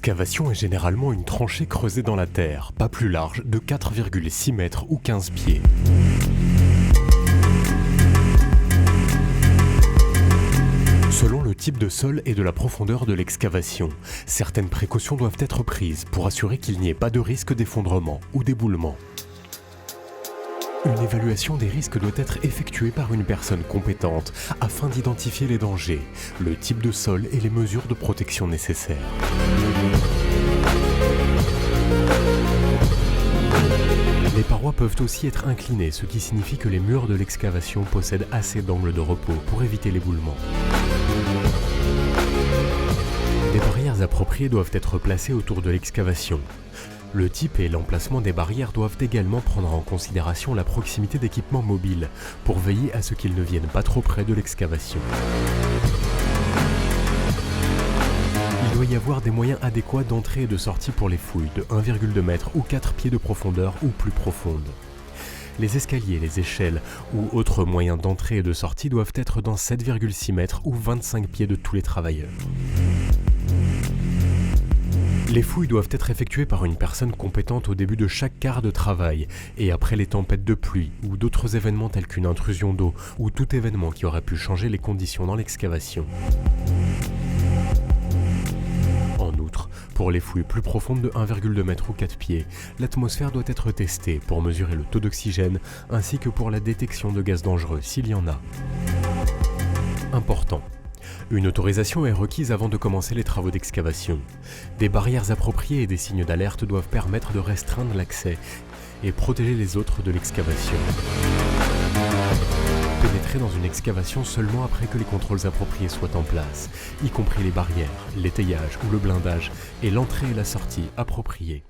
L'excavation est généralement une tranchée creusée dans la terre, pas plus large de 4,6 mètres ou 15 pieds. Selon le type de sol et de la profondeur de l'excavation, certaines précautions doivent être prises pour assurer qu'il n'y ait pas de risque d'effondrement ou d'éboulement. Une évaluation des risques doit être effectuée par une personne compétente afin d'identifier les dangers, le type de sol et les mesures de protection nécessaires. Les parois peuvent aussi être inclinées, ce qui signifie que les murs de l'excavation possèdent assez d'angles de repos pour éviter l'éboulement. Des barrières appropriées doivent être placées autour de l'excavation. Le type et l'emplacement des barrières doivent également prendre en considération la proximité d'équipements mobiles pour veiller à ce qu'ils ne viennent pas trop près de l'excavation. Il doit y avoir des moyens adéquats d'entrée et de sortie pour les fouilles de 1,2 m ou 4 pieds de profondeur ou plus profonde. Les escaliers, les échelles ou autres moyens d'entrée et de sortie doivent être dans 7,6 m ou 25 pieds de tous les travailleurs. Les fouilles doivent être effectuées par une personne compétente au début de chaque quart de travail et après les tempêtes de pluie ou d'autres événements tels qu'une intrusion d'eau ou tout événement qui aurait pu changer les conditions dans l'excavation. En outre, pour les fouilles plus profondes de 1,2 m ou 4 pieds, l'atmosphère doit être testée pour mesurer le taux d'oxygène ainsi que pour la détection de gaz dangereux s'il y en a. Important. Une autorisation est requise avant de commencer les travaux d'excavation. Des barrières appropriées et des signes d'alerte doivent permettre de restreindre l'accès et protéger les autres de l'excavation. Pénétrer dans une excavation seulement après que les contrôles appropriés soient en place, y compris les barrières, l'étayage ou le blindage, et l'entrée et la sortie appropriées.